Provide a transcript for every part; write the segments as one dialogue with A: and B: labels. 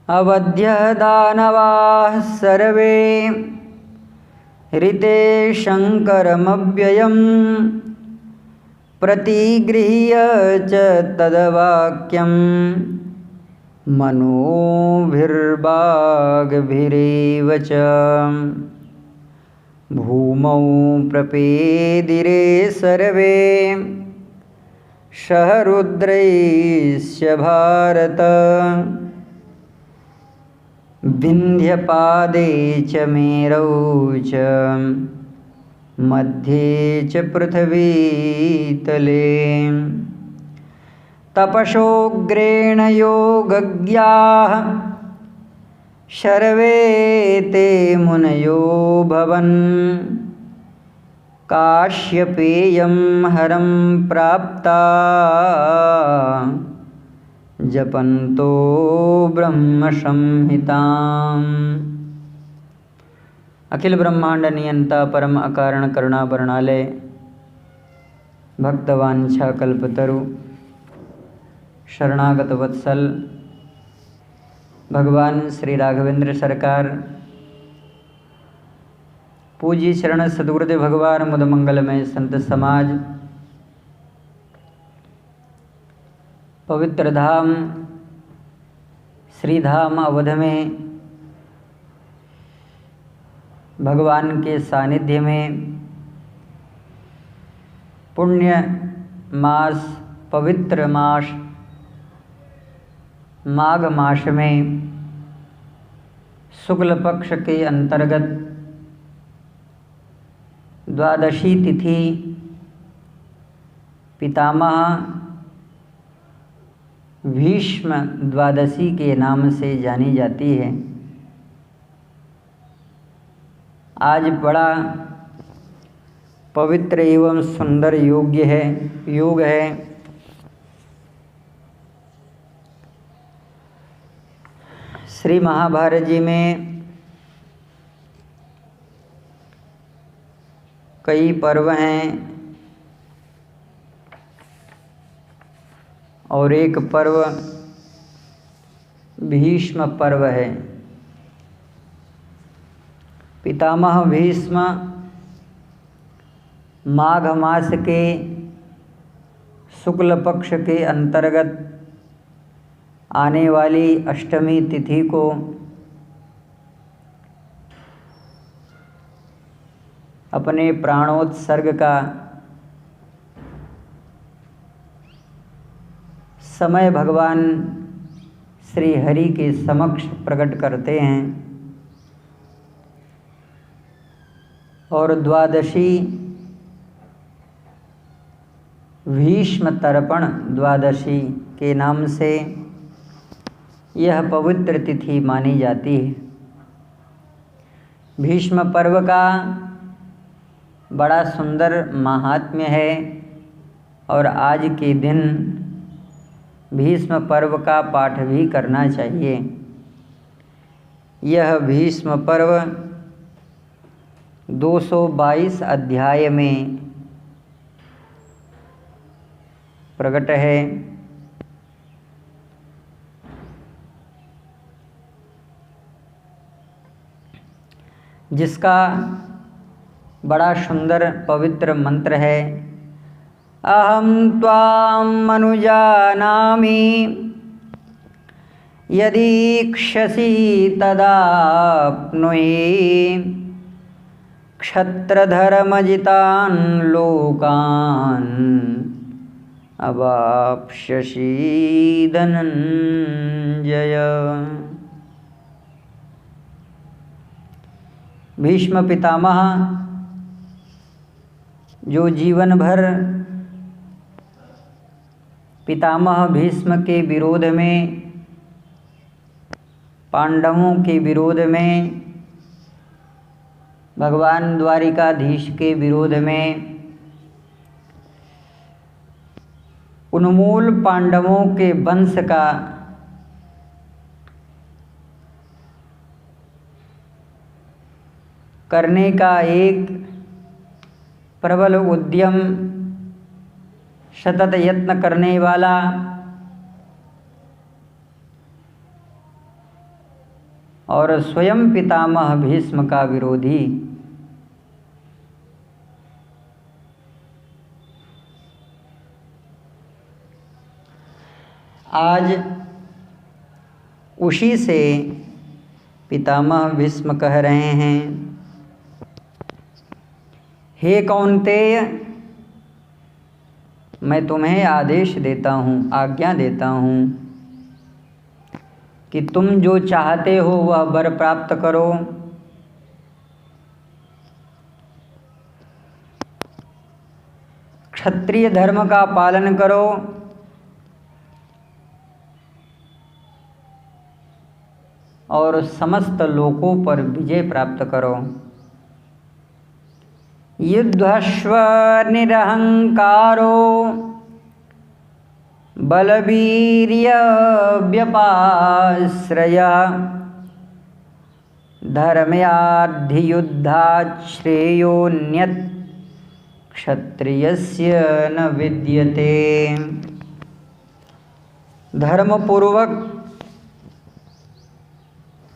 A: अवध्यः दानवाः सर्वे ऋते शङ्करमव्ययम् प्रतिगृह्य च तद्वाक्यम् मनोभिर्वाग्भिरेव च भूमौ प्रपेदिरे सर्वे सह रुद्रैश्च भारत विन्ध्यपादे च मेरौ च मध्ये च पृथ्वीतले तपसोग्रेण योगज्ञाः सर्वे ते मुनयो भवन् काश्यपेयं हरं प्राप्ता जपन्तो ब्रह्म संहिताम्। अखिल ब्रह्मांड नियंता परम अकारण करुणा वर्णालय भक्तवांछा कल्पतरु शरणागत वत्सल भगवान श्री राघवेंद्र सरकार पूजी शरण सद्गुरुदेव भगवान मुद मंगलमय संत समाज पवित्र धाम श्री धाम अवध में भगवान के सानिध्य में पुण्य मास पवित्र मास माघ मास में शुक्ल पक्ष के अंतर्गत द्वादशी तिथि पितामह भीष्म द्वादशी के नाम से जानी जाती है। आज बड़ा पवित्र एवं सुंदर योग है। श्री महाभारत जी में कई पर्व हैं और एक पर्व भीष्म पर्व है। पितामह भीष्म माघ मास के शुक्ल पक्ष के अंतर्गत आने वाली अष्टमी तिथि को अपने प्राणोत्सर्ग का समय भगवान श्री हरि के समक्ष प्रकट करते हैं और द्वादशी भीष्म तर्पण द्वादशी के नाम से यह पवित्र तिथि मानी जाती है। भीष्म पर्व का बड़ा सुंदर महात्म्य है और आज के दिन भीष्म पर्व का पाठ भी करना चाहिए। यह भीष्म पर्व 222 अध्याय में प्रकट है। जिसका बड़ा सुंदर पवित्र मंत्र है, अहं त्वां मनुजानामि यदीक्षसि तदाप्नुहि क्षत्रधर्मजितान् लोकान् अवाप्स्यसि धनंजय। भीष्म पितामह जो जीवन भर पितामह भीष्म के विरोध में, पांडवों के विरोध में, भगवान द्वारिकाधीश के विरोध में, उन्मूल पांडवों के वंश का करने का एक प्रबल उद्यम सतत यत्न करने वाला और स्वयं पितामह भीष्म का विरोधी। आज उसी से पितामह भीष्म कह रहे हैं, हे कौन्तेय, मैं तुम्हें आदेश देता हूँ, आज्ञा देता हूँ कि तुम जो चाहते हो वह वर प्राप्त करो। क्षत्रिय धर्म का पालन करो और समस्त लोकों पर विजय प्राप्त करो। युद्धस्व निरहंकारो बलवीर्य व्यपाश्रयः धर्म्याधियुद्धात् श्रेयोन्यत् क्षत्रियस्य न विद्यते। धर्मपूर्वक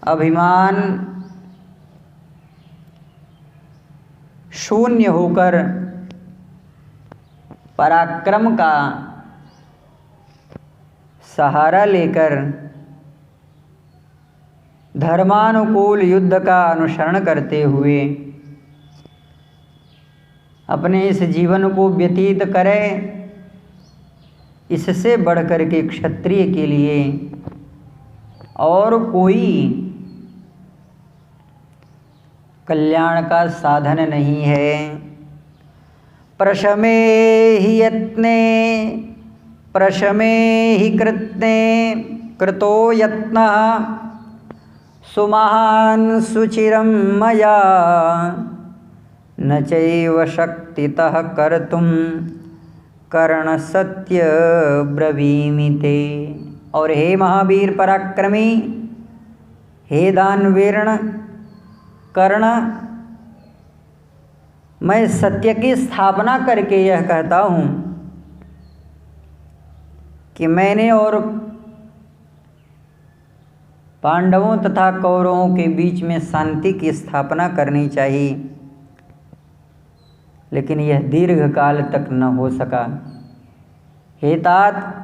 A: अभिमान शून्य होकर पराक्रम का सहारा लेकर धर्मानुकूल युद्ध का अनुसरण करते हुए अपने इस जीवन को व्यतीत करें, इससे बढ़कर के क्षत्रिय के लिए और कोई कल्याण का साधन नहीं है। प्रशमे हि यत्ने प्रशमे हि कृत्ने कृतो यत्नः सुमहान् सुचिरं मया न चैव शक्तितः कर्तुं कर्णसत्य ब्रवीमि ते। और हे महावीर पराक्रमी, हे दानवीर्ण कर्ण, मैं सत्य की स्थापना करके यह कहता हूँ कि मैंने और पांडवों तथा कौरवों के बीच में शांति की स्थापना करनी चाहिए, लेकिन यह दीर्घ काल तक न हो सका। हे तात,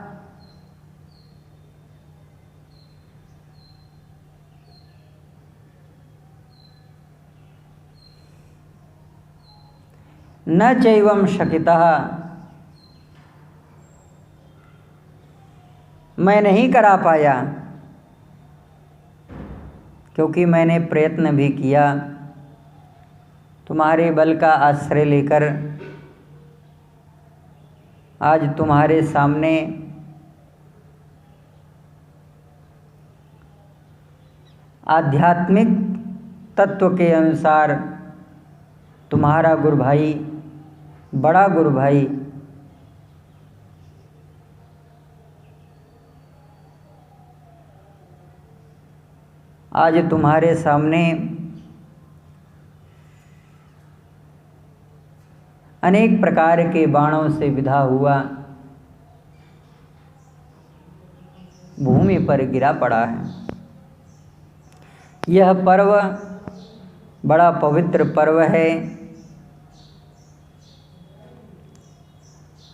A: न चैवं शकितः, मैं नहीं करा पाया, क्योंकि मैंने प्रयत्न भी किया। तुम्हारे बल का आश्रय लेकर आज तुम्हारे सामने आध्यात्मिक तत्व के अनुसार तुम्हारा गुरु भाई, बड़ा गुरु भाई आज तुम्हारे सामने अनेक प्रकार के बाणों से विधा हुआ भूमि पर गिरा पड़ा है। यह पर्व बड़ा पवित्र पर्व है।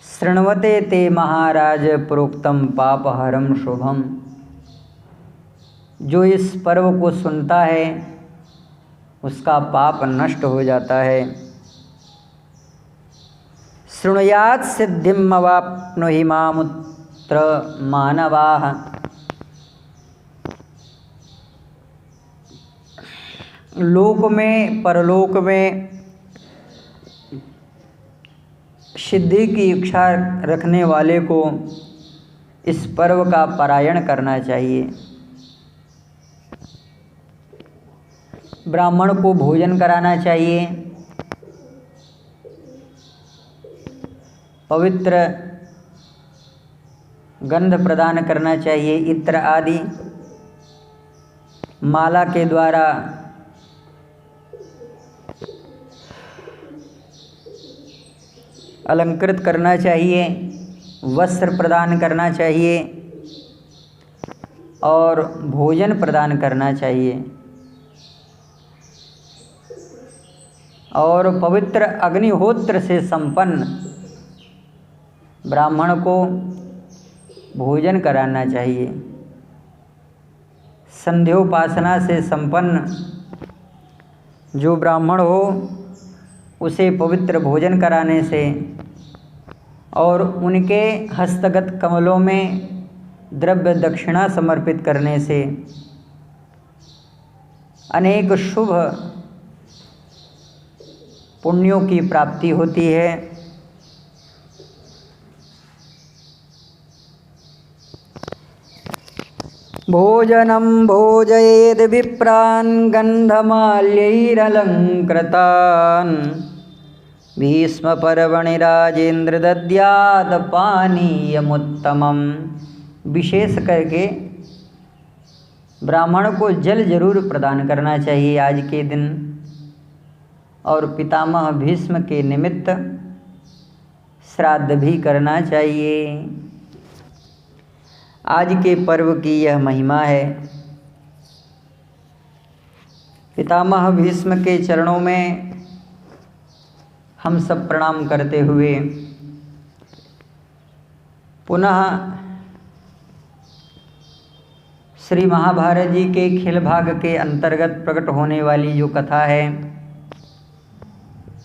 A: शृण्वते ते महाराज प्रोक्तम पापहरम शुभम। जो इस पर्व को सुनता है उसका पाप नष्ट हो जाता है। शृणुयात् सिद्धिम अवाप्नुहि मामुत्र मानवाः। लोक में परलोक में सिद्धि की इच्छा रखने वाले को इस पर्व का पारायण करना चाहिए। ब्राह्मण को भोजन कराना चाहिए, पवित्र गंध प्रदान करना चाहिए, इत्र आदि माला के द्वारा अलंकृत करना चाहिए, वस्त्र प्रदान करना चाहिए और भोजन प्रदान करना चाहिए। और पवित्र अग्निहोत्र से संपन्न ब्राह्मण को भोजन कराना चाहिए। संध्योपासना से संपन्न जो ब्राह्मण हो उसे पवित्र भोजन कराने से और उनके हस्तगत कमलों में द्रव्य दक्षिणा समर्पित करने से अनेक शुभ पुण्यों की प्राप्ति होती है। भोजनं भोजयेद् विप्रान् गन्धमाल्यैरलङ्कृतान् भीष्मपर्वणि राजेन्द्र दद्यात् पानीयमुत्तमम्। विशेष करके ब्राह्मण को जल जरूर प्रदान करना चाहिए आज के दिन, और पितामह भीष्म के निमित्त श्राद्ध भी करना चाहिए। आज के पर्व की यह महिमा है। पितामह भीष्म के चरणों में हम सब प्रणाम करते हुए पुनः श्री महाभारत जी के खेल भाग के अंतर्गत प्रकट होने वाली जो कथा है,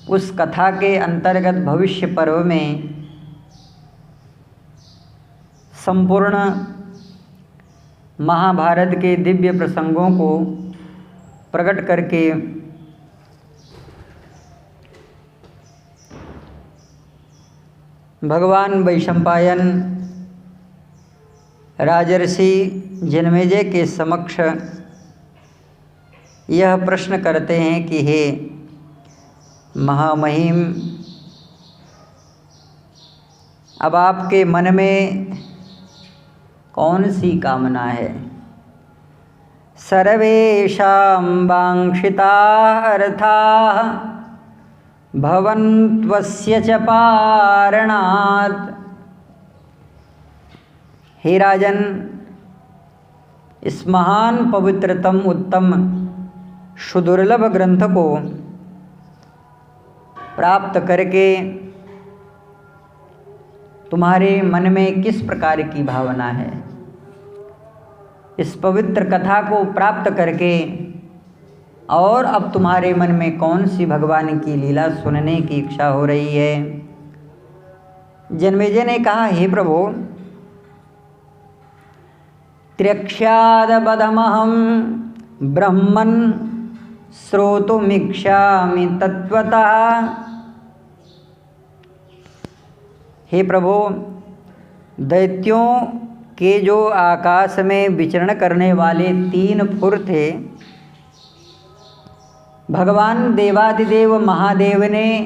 A: उस कथा के अंतर्गत भविष्य पर्व में संपूर्ण महाभारत के दिव्य प्रसंगों को प्रकट करके भगवान वैशंपायन राजर्षि जन्मेजय के समक्ष यह प्रश्न करते हैं कि हे महामहिम, अब आपके मन में कौन सी कामना है? सर्वेषां वांक्षिताः अर्थाः भवन्त्वस्य च पारणात्। हे राजन, इस महान पवित्रतम उत्तम सुदुर्लभ ग्रंथ को प्राप्त करके तुम्हारे मन में किस प्रकार की भावना है? इस पवित्र कथा को प्राप्त करके और अब तुम्हारे मन में कौन सी भगवान की लीला सुनने की इच्छा हो रही है? जन्मेजय ने कहा, हे प्रभु, त्र्यक्ष्यादबधमहं ब्रह्मन् श्रोतुमिच्छामि तत्वतः। हे प्रभु, दैत्यों के जो आकाश में विचरण करने वाले 3 फुर थे, भगवान देवादिदेव महादेव ने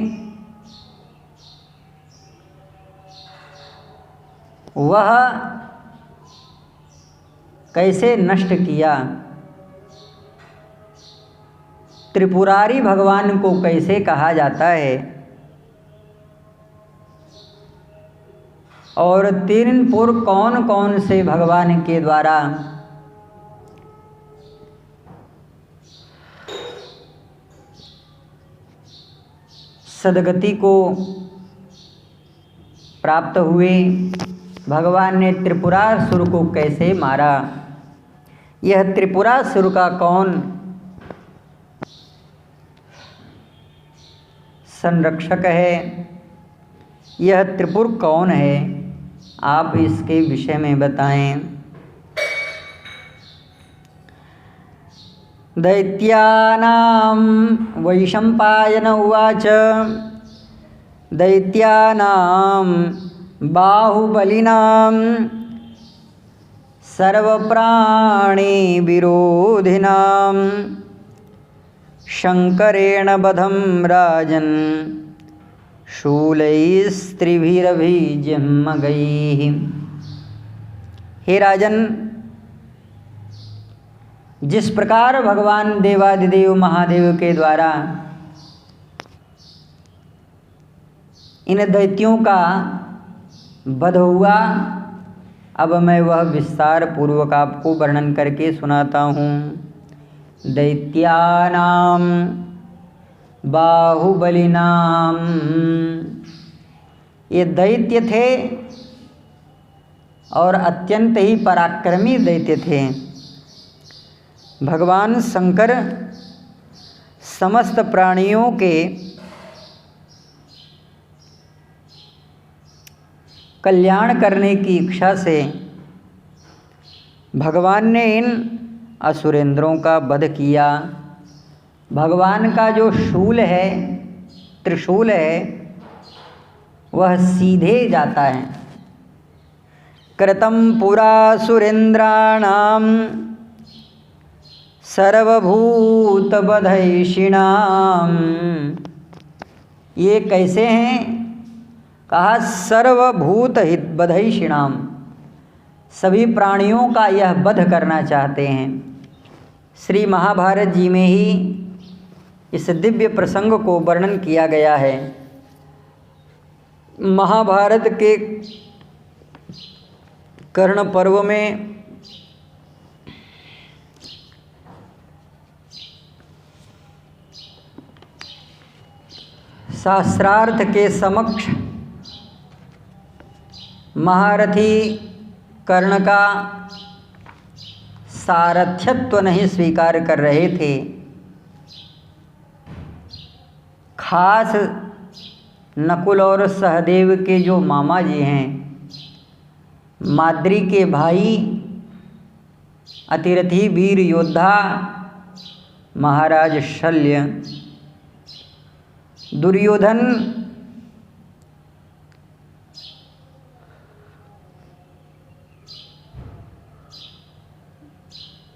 A: वह कैसे नष्ट किया, त्रिपुरारी भगवान को कैसे कहा जाता है, और 3 पुर कौन कौन से भगवान के द्वारा सदगति को प्राप्त हुए, भगवान ने त्रिपुरासुर को कैसे मारा, यह त्रिपुरासुर का कौन संरक्षक है, यह त्रिपुर कौन है, आप इसके विषय में बताएं। दैत्यानां वैशंपायन उवाच दैत्यानां बाहुबलिनां सर्वप्राणी विरोधिनां शंकरेण बधं राजन् शूलैस्त्रिभिरभिजिह्मगैः। हे राजन, जिस प्रकार भगवान देवादिदेव महादेव के द्वारा इन दैत्यों का वध हुआ, अब मैं वह विस्तार पूर्वक आपको वर्णन करके सुनाता हूँ। दैत्यानां बाहुबलिनाम। ये दैत्य थे और अत्यंत ही पराक्रमी दैत्य थे। भगवान शंकर समस्त प्राणियों के कल्याण करने की इच्छा से भगवान ने इन असुरेंद्रों का वध किया। भगवान का जो शूल है, त्रिशूल है, वह सीधे जाता है। कृतं पुरा सुरेंद्राणाम सर्वभूत बधैषिणाम। ये कैसे हैं? कहा सर्वभूत हित बधैषिणाम, सभी प्राणियों का यह वध करना चाहते हैं। श्री महाभारत जी में ही इस दिव्य प्रसंग को वर्णन किया गया है। महाभारत के कर्ण पर्व में शास्त्रार्थ के समक्ष महारथी कर्ण का सारथ्यत्व नहीं स्वीकार कर रहे थे। खास नकुल और सहदेव के जो मामा जी हैं, माद्री के भाई, अतिरथी वीर योद्धा महाराज शल्य, दुर्योधन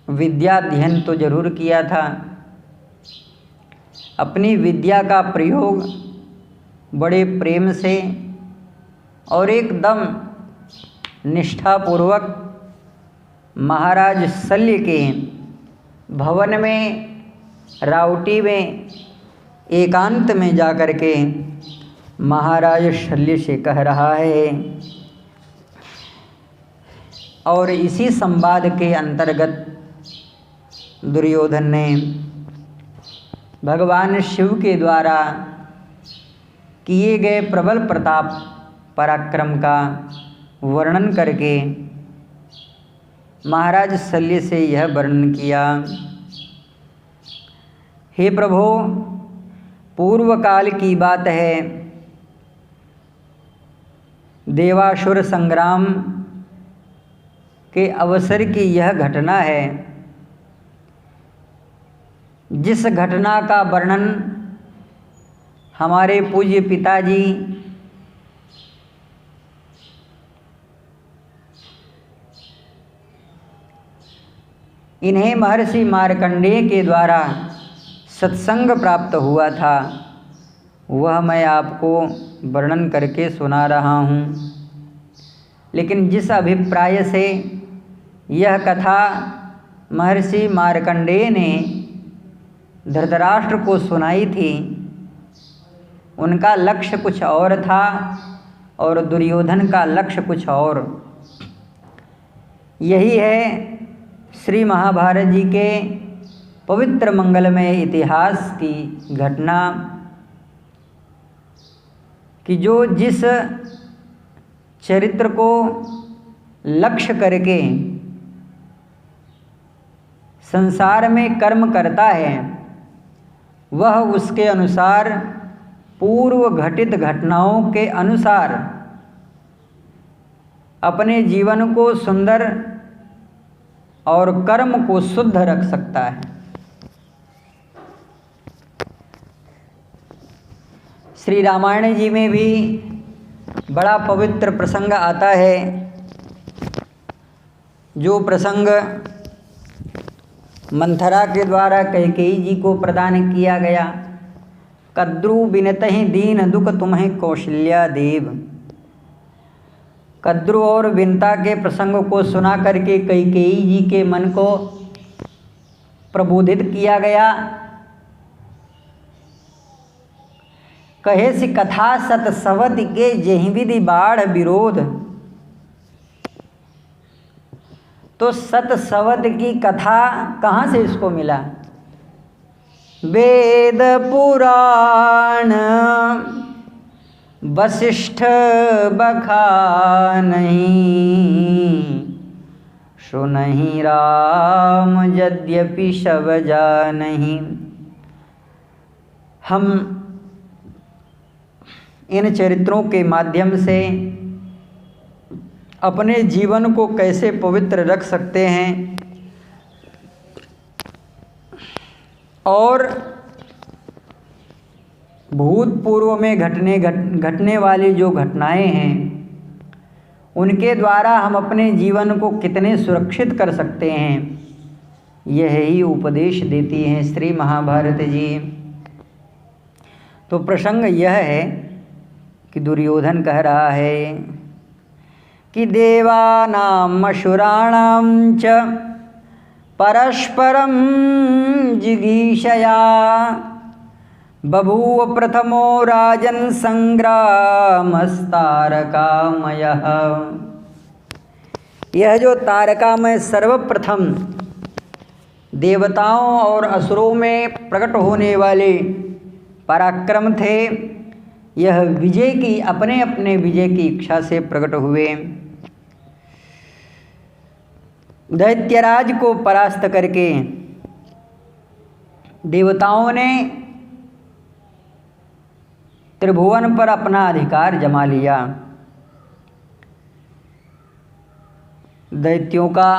A: विद्या अध्ययन तो जरूर किया था, अपनी विद्या का प्रयोग बड़े प्रेम से और एकदम निष्ठापूर्वक महाराज शल्य के भवन में, राउटी में, एकांत में जाकर के महाराज शल्य से कह रहा है। और इसी संवाद के अंतर्गत दुर्योधन ने भगवान शिव के द्वारा किए गए प्रबल प्रताप पराक्रम का वर्णन करके महाराज शल्य से यह वर्णन किया। हे प्रभु, पूर्व काल की बात है, देवासुर संग्राम के अवसर की यह घटना है, जिस घटना का वर्णन हमारे पूज्य पिताजी इन्हें महर्षि मार्कंडेय के द्वारा सत्संग प्राप्त हुआ था, वह मैं आपको वर्णन करके सुना रहा हूँ। लेकिन जिस अभिप्राय से यह कथा महर्षि मार्कंडेय ने धृतराष्ट्र को सुनाई थी, उनका लक्ष्य कुछ और था और दुर्योधन का लक्ष्य कुछ और। यही है श्री महाभारत जी के पवित्र मंगलमय इतिहास की घटना कि जो जिस चरित्र को लक्ष्य करके संसार में कर्म करता है, वह उसके अनुसार पूर्व घटित घटनाओं के अनुसार अपने जीवन को सुंदर और कर्म को शुद्ध रख सकता है। श्री रामायण जी में भी बड़ा पवित्र प्रसंग आता है, जो प्रसंग मंथरा के द्वारा कैकेयी जी को प्रदान किया गया। कद्रु बिनतहि दीन दुख तुम्हें कौशल्या देव। कद्रु और विनता के प्रसंग को सुना करके कैकेयी जी के मन को प्रबोधित किया गया। कहे सी कथा सत सवत के जहि विधि बाढ़ विरोध। तो सत सवत की कथा कहाँ से इसको मिला? वेद पुराण वशिष्ठ बखानहि, सुनहि राम यद्यपि सब जानहि। हम इन चरित्रों के माध्यम से अपने जीवन को कैसे पवित्र रख सकते हैं और भूतपूर्व में घटने वाली जो घटनाएं हैं उनके द्वारा हम अपने जीवन को कितने सुरक्षित कर सकते हैं, यही उपदेश देती हैं श्री महाभारत जी। तो प्रसंग यह है कि दुर्योधन कह रहा है कि देवानां असुराणां च परस्परं जिगीषया बभूव प्रथमो राजन् संग्रामस्तारकामयः। यह जो तारकामय सर्वप्रथम देवताओं और असुरों में प्रकट होने वाले पराक्रम थे, यह विजय की अपने अपने विजय की इच्छा से प्रकट हुए। दैत्यराज को परास्त करके देवताओं ने त्रिभुवन पर अपना अधिकार जमा लिया। दैत्यों का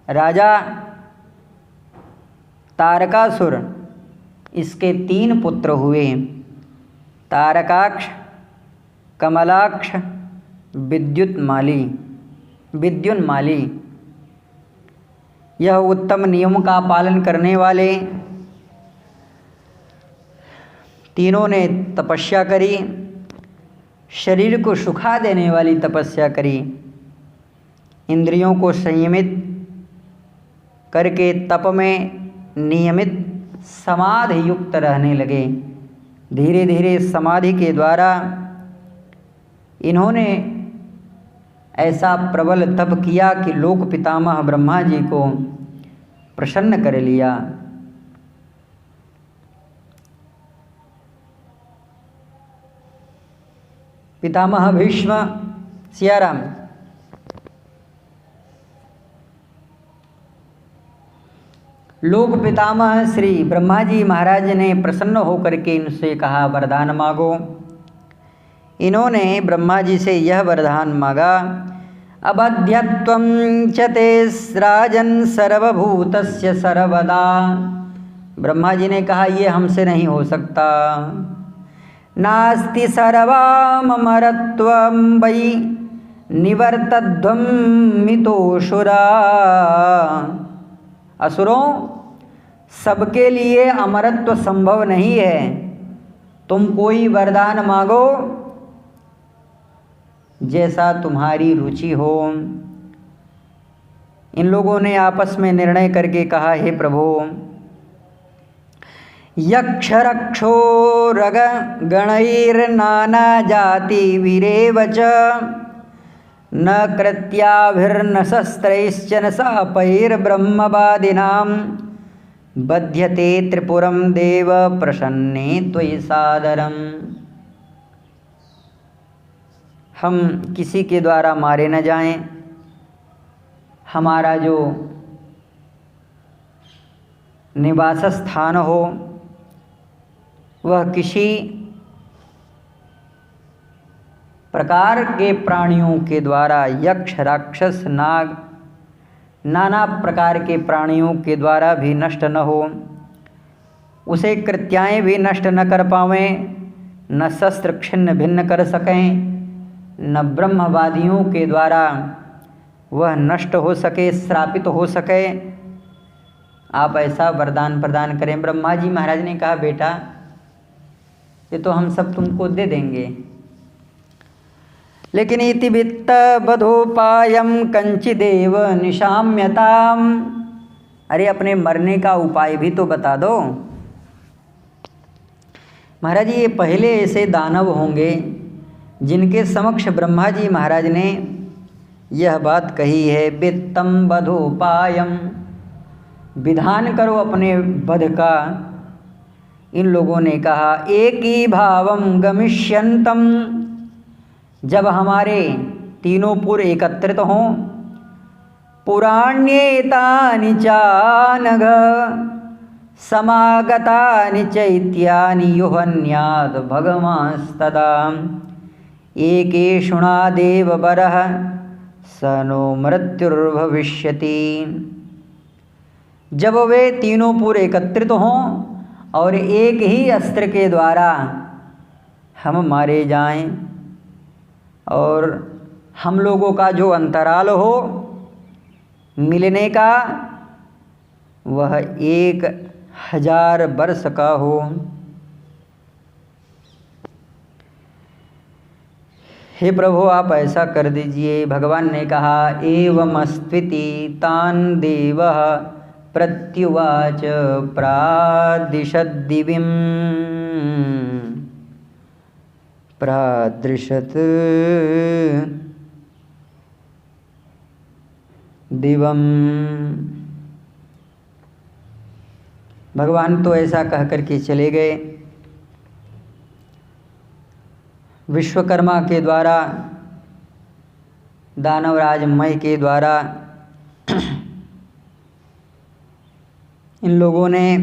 A: राजा तारकासुर, इसके 3 पुत्र हुए, तारकाक्ष, कमलाक्ष, विद्युन्माली। यह उत्तम नियम का पालन करने वाले तीनों ने तपस्या करी, शरीर को सुखा देने वाली तपस्या करी, इंद्रियों को संयमित करके तप में नियमित समाधि युक्त रहने लगे। धीरे धीरे समाधि के द्वारा इन्होंने ऐसा प्रबल तप किया कि लोक पितामह ब्रह्मा जी को प्रसन्न कर लिया। पितामह भीष्म सियाराम। लोक पितामह श्री ब्रह्मा जी महाराज ने प्रसन्न होकर के इनसे कहा वरदान मांगो। इन्होंने ब्रह्मा जी से यह वरदान मांगा, अबध्यत्वं च ते राजन् सर्वभूतस्य सर्वदा। ब्रह्मा जी ने कहा ये हमसे नहीं हो सकता। नास्ति सर्वामरत्वं वै निवर्तध्वं मितोऽसुरा। असुरों, सबके लिए अमरत्व संभव नहीं है। तुम कोई वरदान मांगो जैसा तुम्हारी रुचि हो। इन लोगों ने आपस में निर्णय करके कहा, हे प्रभु, यक्ष रक्षो रग गणैर्नाना जाति वीरेव च न कृत्याभिर्न शस्त्रैश्च न सापैर्ब्रह्मवादिनां बध्यते त्रिपुरं देव प्रसन्ने त्वयि सादरम्। हम किसी के द्वारा मारे न जाएं, हमारा जो निवास स्थान हो वह किसी प्रकार के प्राणियों के द्वारा, यक्ष राक्षस नाग नाना प्रकार के प्राणियों के द्वारा भी नष्ट न हो, उसे कृत्याएं भी नष्ट न कर पावें, न शस्त्र छिन्न भिन्न कर सकें, न ब्रह्मवादियों के द्वारा वह नष्ट हो सके, श्रापित हो सके। आप ऐसा वरदान प्रदान करें। ब्रह्मा जी महाराज ने कहा, बेटा ये तो हम सब तुमको दे देंगे, लेकिन इति वित्त बधोपायम कंचिदेव निशाम्यताम। अरे अपने मरने का उपाय भी तो बता दो। महाराज जी, ये पहले ऐसे दानव होंगे जिनके समक्ष ब्रह्मा जी महाराज ने यह बात कही है, वित्तम बधोपायम, विधान करो अपने वध का, इन लोगों ने कहा एकी भावम गमिष्यन्तम, जब हमारे तीनों पुर एकत्रित हों, पुराण्येतानि चानघ समागतानि चैत्यानि युहन्यात् भगवांस्तदा एकेषुणादेव वरः स नो मृत्युर्भविष्यति। जब वे तीनों पुर एकत्रित हों और एक ही अस्त्र के द्वारा हम मारे जाएं और हम लोगों का जो अंतराल हो मिलने का वह 1000 वर्ष का हो। हे प्रभु आप ऐसा कर दीजिए। भगवान ने कहा एवमस्त्विति तान् देवः प्रत्युवाच प्रादिशद्दिविं प्रादृशत् दिवम। भगवान तो ऐसा कह कर के चले गए। विश्वकर्मा के द्वारा, दानवराज मय के द्वारा इन लोगों ने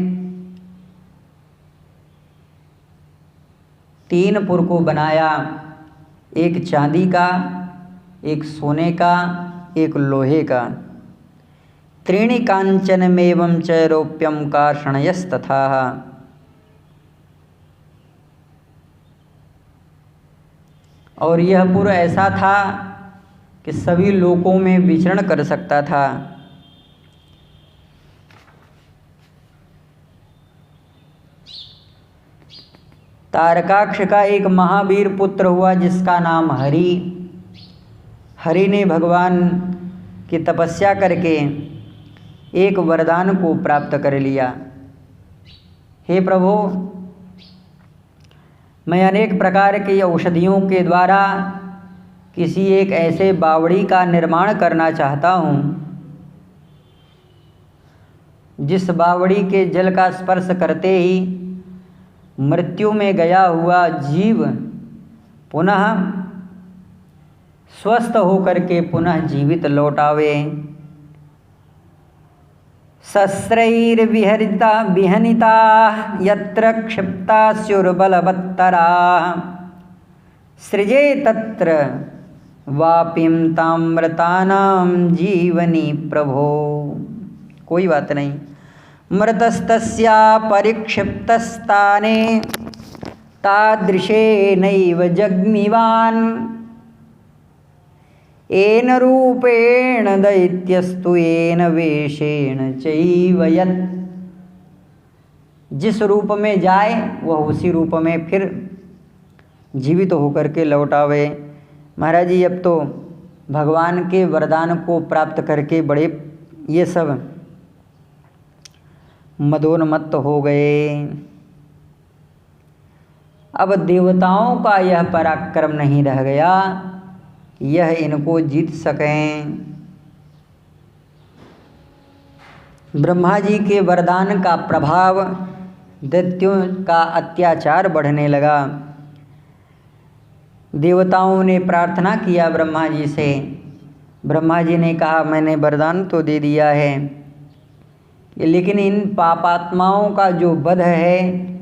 A: 3 पुर को बनाया, एक चांदी का, एक सोने का, एक लोहे का। त्रीणि कांचनमेवं च रौप्यं कार्षणयस्तथा। और यह पुर ऐसा था कि सभी लोकों में विचरण कर सकता था। तारकाक्ष का एक महावीर पुत्र हुआ जिसका नाम हरि। हरि ने भगवान की तपस्या करके एक वरदान को प्राप्त कर लिया। हे प्रभु, मैं अनेक प्रकार की औषधियों के द्वारा किसी एक ऐसे बावड़ी का निर्माण करना चाहता हूँ जिस बावड़ी के जल का स्पर्श करते ही मृत्यु में गया हुआ जीव पुनः स्वस्थ होकर के पुनः जीवित लौट आवे। शस्त्रैर्विहरिता विहनिता यत्र क्षिप्तास्युर्बलवत्तरा सृजे तत्र वापिं ताम्रतानां जीवनी प्रभो। कोई बात नहीं। मृतस्तस्या परिक्षिप्तस्ताने तादृशेनैव जग्मिवान् येन रूपेण दैत्यस्तु येन वेशेण चैव यत्। जिस रूप में जाए वह उसी रूप में फिर जीवित होकर के लौट आवे। महाराज जी अब तो भगवान के वरदान को प्राप्त करके बड़े ये सब मदोन्मत्त हो गए। अब देवताओं का यह पराक्रम नहीं रह गया, यह इनको जीत सकें। ब्रह्मा जी के वरदान का प्रभाव, दैत्यों का अत्याचार बढ़ने लगा। देवताओं ने प्रार्थना किया ब्रह्मा जी से। ब्रह्मा जी ने कहा मैंने वरदान तो दे दिया है, लेकिन इन पापात्माओं का जो वध है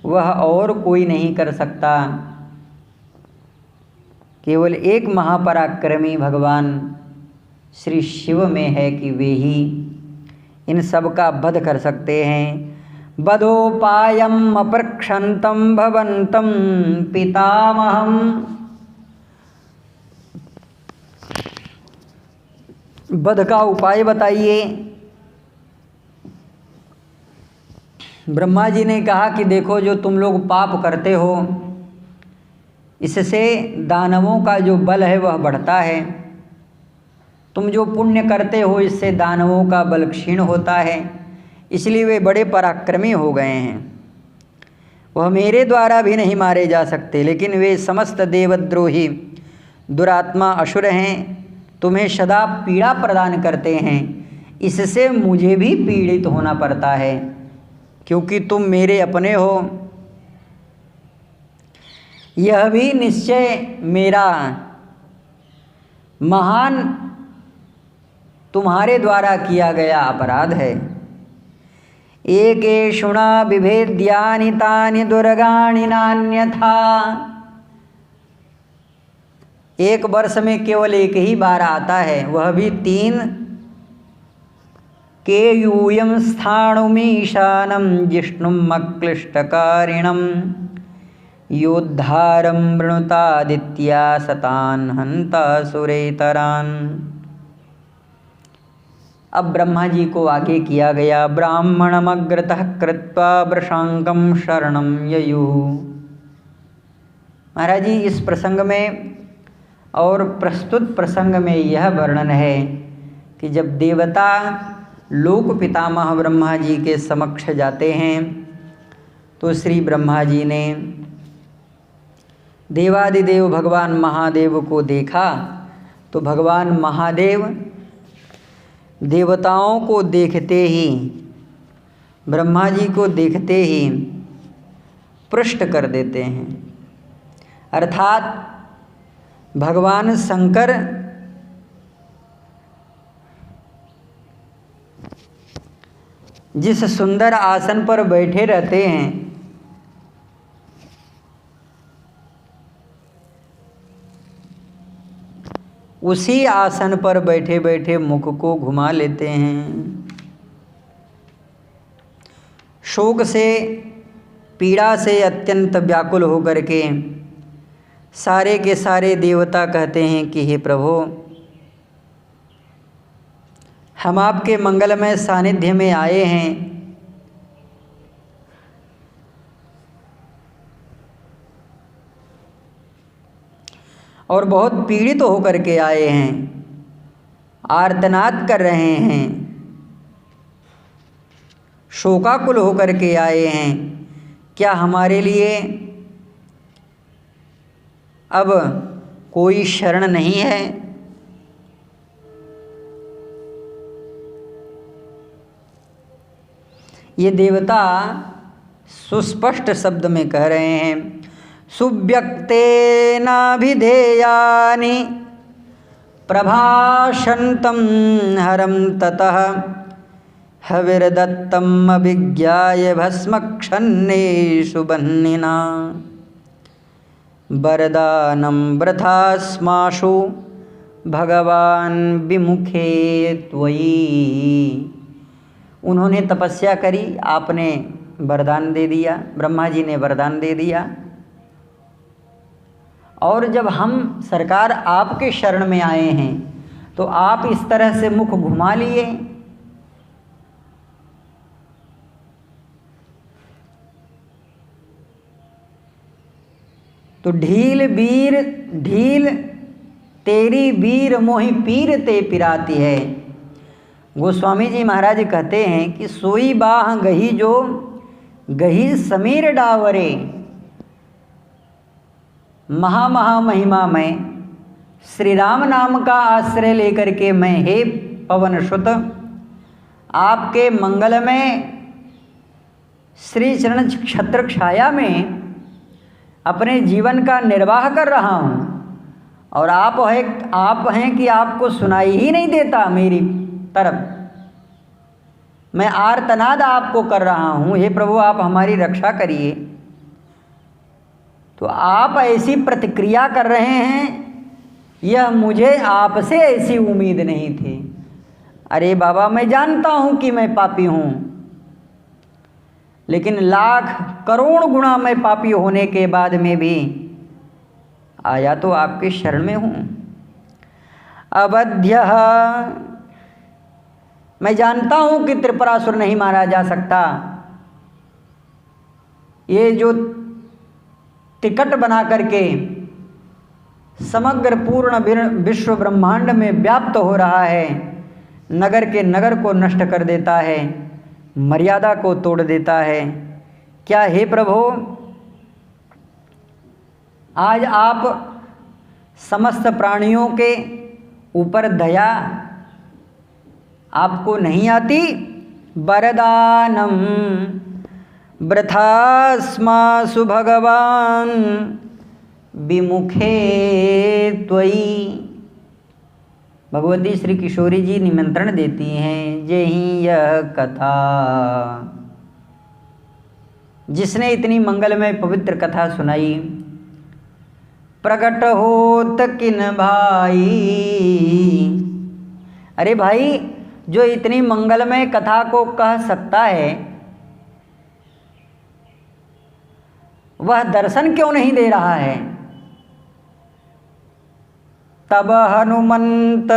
A: वह और कोई नहीं कर सकता। केवल एक महापराक्रमी भगवान श्री शिव में है कि वे ही इन सब का वध कर सकते हैं। वधोपायम अपृक्षंतम भवंतम पितामहम। वध का उपाय बताइए। ब्रह्मा जी ने कहा कि देखो जो तुम लोग पाप करते हो इससे दानवों का जो बल है वह बढ़ता है। तुम जो पुण्य करते हो इससे दानवों का बल क्षीण होता है, इसलिए वे बड़े पराक्रमी हो गए हैं। वह मेरे द्वारा भी नहीं मारे जा सकते, लेकिन वे समस्त देवद्रोही दुरात्मा असुर हैं, तुम्हें सदा पीड़ा प्रदान करते हैं, इससे मुझे भी पीड़ित होना पड़ता है। क्योंकि तुम मेरे अपने हो। यह भी निश्चय मेरा महान तुम्हारे द्वारा किया गया अपराध है। एकेषुणा विभेद्यानि तानि दुर्गाणि नान्यथा। एक वर्ष में केवल एक ही बार आता है, वह भी 3 के यूयं स्थाणुमीशानं जिष्णुम् अक्लिष्टकारिणं योद्धारं वृणुतादित्या सतान् हन्ता सुरेतरान्। अब ब्रह्मा जी को आगे किया गया। ब्राह्मणमग्रतः कृत्वा वृषांकं शरणं ययुः। महाराज जी इस प्रसंग में और प्रस्तुत प्रसंग में यह वर्णन है कि जब देवता लोक पितामह ब्रह्मा जी के समक्ष जाते हैं तो श्री ब्रह्मा जी ने देवादिदेव भगवान महादेव को देखा तो भगवान महादेव देवताओं को देखते ही, ब्रह्मा जी को देखते ही पृष्ठ कर देते हैं। अर्थात भगवान शंकर जिस सुंदर आसन पर बैठे रहते हैं उसी आसन पर बैठे बैठे मुख को घुमा लेते हैं। शोक से, पीड़ा से अत्यंत व्याकुल होकर के सारे के सारे देवता कहते हैं कि हे प्रभु, हम आपके मंगलमय सानिध्य में आए हैं, और बहुत पीड़ित होकर के आए हैं, आर्तनाद कर रहे हैं, शोकाकुल होकर के आए हैं। क्या हमारे लिए अब कोई शरण नहीं है? ये देवता सुस्पष्ट शब्द में कह रहे हैं, सुव्यक्तेनाभिधेयानि प्रभाषन्तं हरं ततः हविर्दत्तम् अभिज्ञाय भस्मक्षन्नेषु बह्निना वरदानं वृथास्माशु भगवान विमुखे त्वयि। उन्होंने तपस्या करी, आपने वरदान दे दिया, ब्रह्मा जी ने वरदान दे दिया। और जब हम सरकार आपके शरण में आए हैं तो आप इस तरह से मुख घुमा लिए। तो ढील तेरी वीर मोहि पीर ते पिराती है। गोस्वामी जी महाराज कहते हैं कि सोई बाह गही जो गही समीर डावरे। महा महिमा में श्री राम नाम का आश्रय लेकर के मैं, हे पवन सुत, आपके मंगल में श्री चरण छत्र छाया में अपने जीवन का निर्वाह कर रहा हूँ। और आप हैं कि आपको सुनाई ही नहीं देता मेरी तरफ। मैं आर्तनाद आपको कर रहा हूँ, हे प्रभु आप हमारी रक्षा करिए। तो आप ऐसी प्रतिक्रिया कर रहे हैं, यह मुझे आपसे ऐसी उम्मीद नहीं थी। अरे बाबा, मैं जानता हूँ कि मैं पापी हूँ, लेकिन लाख करोड़ गुना मैं पापी होने के बाद में भी आया तो आपके शरण में हूँ। अवध्यः, मैं जानता हूँ कि त्रिपुरासुर नहीं मारा जा सकता। ये जो टिकट बना करके समग्र पूर्ण विश्व ब्रह्मांड में व्याप्त हो रहा है, नगर के नगर को नष्ट कर देता है, मर्यादा को तोड़ देता है। क्या हे प्रभु, आज आप समस्त प्राणियों के ऊपर दया आपको नहीं आती? वरदानम, वृथास्मासु भगवान विमुखे त्वयि। भगवती श्री किशोरी जी निमंत्रण देती हैं, जेहि यह कथा, जिसने इतनी मंगलमय पवित्र कथा सुनाई, प्रकट होत किन भाई। अरे भाई, जो इतनी मंगलमय कथा को कह सकता है, वह दर्शन क्यों नहीं दे रहा है? तब हनुमंत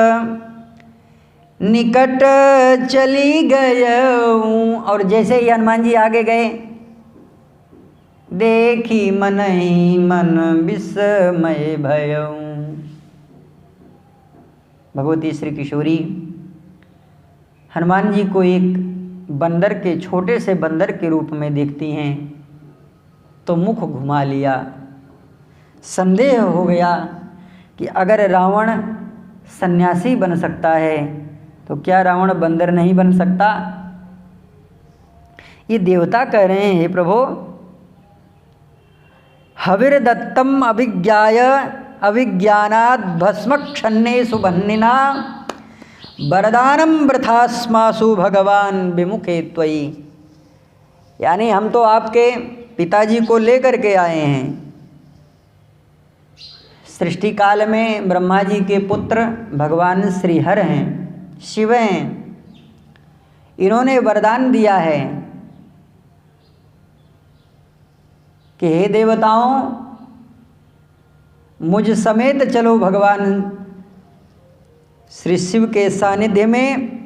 A: निकट चली गए, और जैसे ही हनुमान जी आगे गए, देखी मन ही मन विस्मय भयऊ। भगवती श्री किशोरी हनुमान जी को एक बंदर के, छोटे से बंदर के रूप में देखती हैं, तो मुख घुमा लिया। संदेह हो गया कि अगर रावण सन्यासी बन सकता है तो क्या रावण बंदर नहीं बन सकता? ये देवता कह रहे हैं, हे प्रभु, हविर दत्तम अभिज्ञाय अभिज्ञानात् भस्मक्षण्णे सुबन्निना वरदानम वृथास्मासु भगवान विमुखे त्वयि। यानी हम तो आपके पिताजी को लेकर के आए हैं। सृष्टि काल में ब्रह्मा जी के पुत्र भगवान श्रीहर हैं, शिव हैं। इन्होंने वरदान दिया है कि हे देवताओं, मुझ समेत चलो भगवान श्री शिव के सानिध्य में,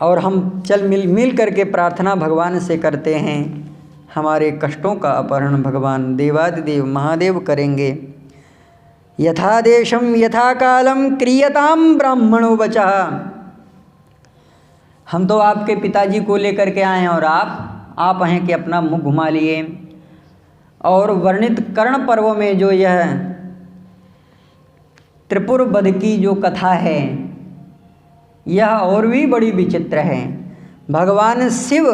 A: और हम चल मिल करके प्रार्थना भगवान से करते हैं। हमारे कष्टों का अपहरण भगवान देवादिदेव महादेव करेंगे। यथा देशम यथा कालम क्रियताम ब्राह्मणो वचः। हम तो आपके पिताजी को लेकर के आए हैं, और आप हैं कि अपना मुँह घुमा लिए। और वर्णित कर्ण पर्व में जो यह त्रिपुर वध की जो कथा है, यह और भी बड़ी विचित्र है। भगवान शिव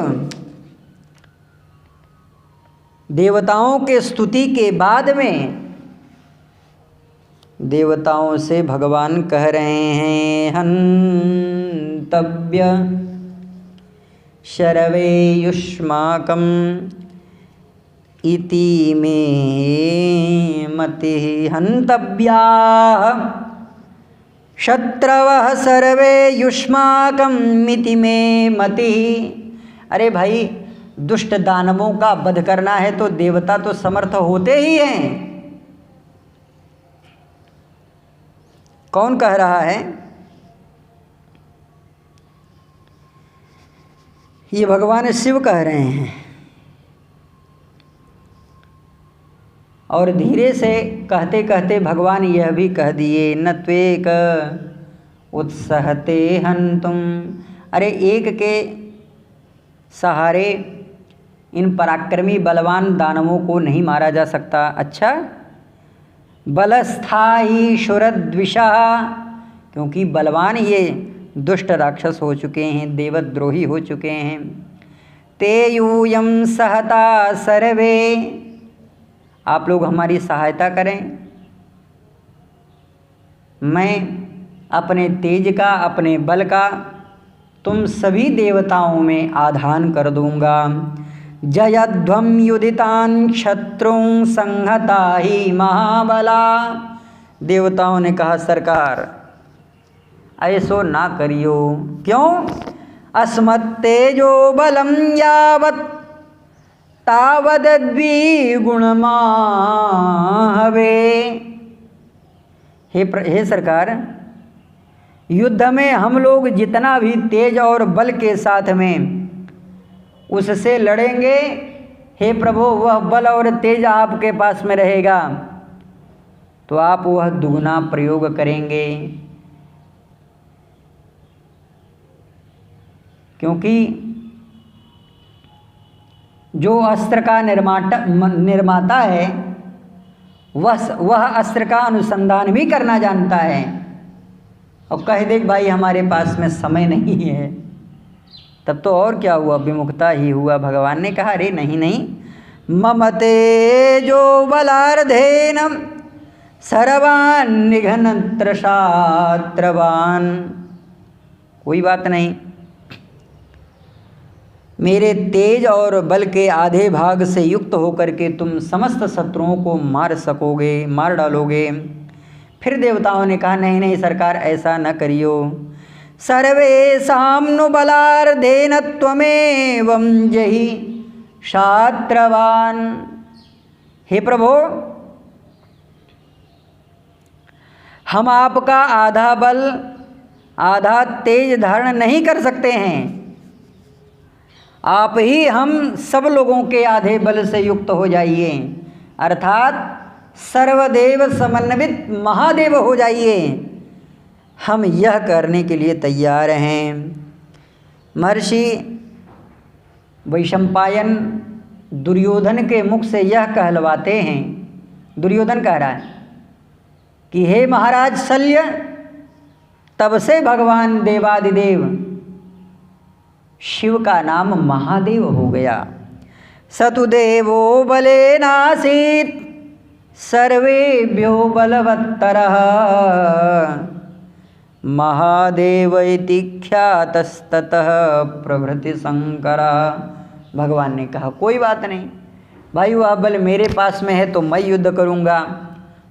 A: देवताओं के स्तुति के बाद में देवताओं से भगवान कह रहे हैं, हन्तव्य शरवे युष्माकम इति मे मतिः। हन्तव्याः शत्रवः सर्वे युष्माकम् इति मे मतिः। अरे भाई, दुष्ट दानवों का वध करना है तो देवता तो समर्थ होते ही हैं। कौन कह रहा है? ये भगवान शिव कह रहे हैं। और धीरे से कहते कहते भगवान यह भी कह दिए, न त्वेक उत्सहते हन्तुम। अरे एक के सहारे इन पराक्रमी बलवान दानवों को नहीं मारा जा सकता। अच्छा, बलस्थाई शुरद्विषा, क्योंकि बलवान ये दुष्ट राक्षस हो चुके हैं, देवद्रोही हो चुके हैं। ते यूयं सहता सर्वे, आप लोग हमारी सहायता करें, मैं अपने तेज का, अपने बल का तुम सभी देवताओं में आधान कर दूंगा। जयध्वं युदितान् शत्रुं संहता ही महाबला। देवताओं ने कहा, सरकार ऐसो ना करियो। क्यों? अस्मत्तेजो बलम यावत् तावद द्विगुणमाहवे। हे सरकार, युद्ध में हम लोग जितना भी तेज और बल के साथ में उससे लड़ेंगे, हे प्रभु, वह बल और तेज आपके पास में रहेगा तो आप वह दुगना प्रयोग करेंगे। क्योंकि जो अस्त्र का निर्माता है वह अस्त्र का अनुसंधान भी करना जानता है। और कह दे भाई हमारे पास में समय नहीं है, तब तो और क्या हुआ, विमुखता ही हुआ। भगवान ने कहा अरे नहीं नहीं, ममते जो बलार्धेन सर्वान् निघन त्रशात्रवान, कोई बात नहीं, मेरे तेज और बल के आधे भाग से युक्त होकर के तुम समस्त शत्रुओं को मार सकोगे, मार डालोगे। फिर देवताओं ने कहा नहीं नहीं सरकार, ऐसा न करियो। सर्वेषां नु बलार्धेन त्वमेवं जहि शात्रवान, हे प्रभु हम आपका आधा बल आधा तेज धारण नहीं कर सकते हैं, आप ही हम सब लोगों के आधे बल से युक्त हो जाइए, अर्थात सर्वदेव समन्वित महादेव हो जाइए। हम यह करने के लिए तैयार हैं। महर्षि वैशंपायन दुर्योधन के मुख से यह कहलवाते हैं। दुर्योधन कह रहा है कि हे महाराज शल्य, तब से भगवान देवादिदेव शिव का नाम महादेव हो गया। सतुदेवो बलेनासीत् सर्वेभ्यो बलवत्तरः, महादेव इति ख्यातस्ततः प्रभृति शंकरः। भगवान ने कहा कोई बात नहीं भाई, वह बल मेरे पास में है तो मैं युद्ध करूँगा,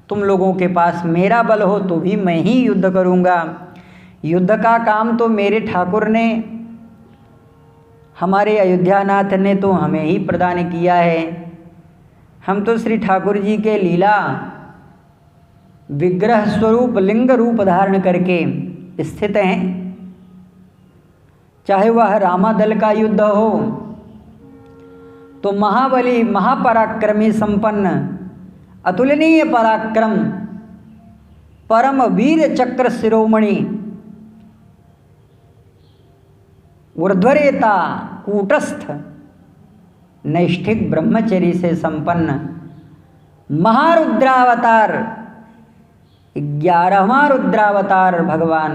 A: तुम लोगों के पास मेरा बल हो तो भी मैं ही युद्ध करूँगा। युद्ध का काम तो मेरे ठाकुर ने, हमारे अयोध्यानाथ ने तो हमें ही प्रदान किया है। हम तो श्री ठाकुर जी के लीला विग्रह स्वरूप लिंग रूप धारण करके स्थित हैं। चाहे वह रामादल का युद्ध हो तो महाबली महापराक्रमी संपन्न अतुलनीय पराक्रम परम वीर चक्र शिरोमणि ऊर्ध्वरेता कूटस्थ नैष्ठिक ब्रह्मचर्य से संपन्न महारुद्रावतार 11वां रुद्रावतार भगवान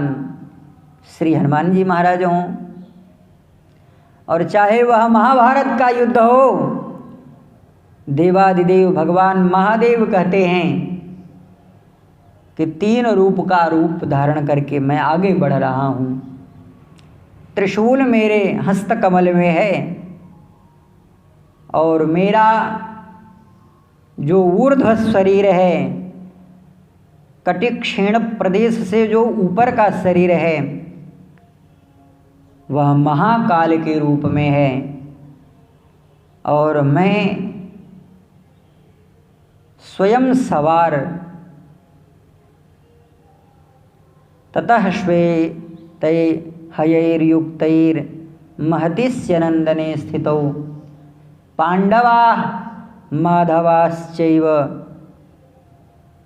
A: श्री हनुमान जी महाराज हों, और चाहे वह महाभारत का युद्ध हो, देवादिदेव भगवान महादेव कहते हैं कि 3 रूप का रूप धारण करके मैं आगे बढ़ रहा हूँ। त्रिशूल मेरे हस्त कमल में है और मेरा जो ऊर्ध्व शरीर है, कटिक्षीण प्रदेश से जो ऊपर का शरीर है, वह महाकाल के रूप में है, और मैं स्वयं सवार ततः श्वेतै हयैर्युक्तैर् महतिस्य नंदने स्थितौ पांडवाः माधवाश्चैव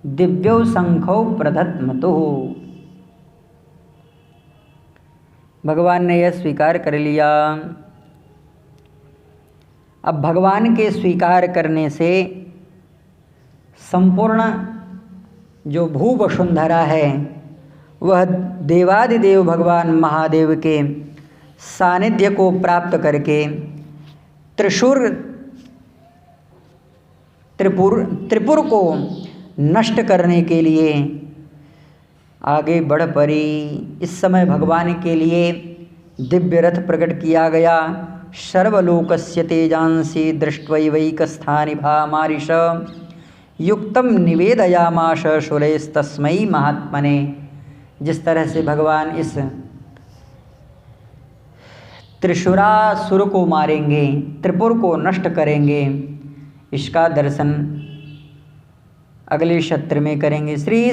A: दिव्यौ शंखौ प्रदत्मतुः। भगवान ने यह स्वीकार कर लिया। अब भगवान के स्वीकार करने से संपूर्ण जो भू वसुंधरा है वह देवादिदेव भगवान महादेव के सानिध्य को प्राप्त करके त्रिपुर को नष्ट करने के लिए आगे बढ़ पड़ी। इस समय भगवान के लिए दिव्य रथ प्रकट किया गया। सर्वलोकस्य तेजांसि दृष्ट्वैवैकस्थानि भामारिष युक्तम निवेदयामाश शूलैस्तस्मै महात्मने। जिस तरह से भगवान इस त्रिशूरासुर को मारेंगे, त्रिपुर को नष्ट करेंगे, इसका दर्शन अगले सत्र में करेंगे। श्री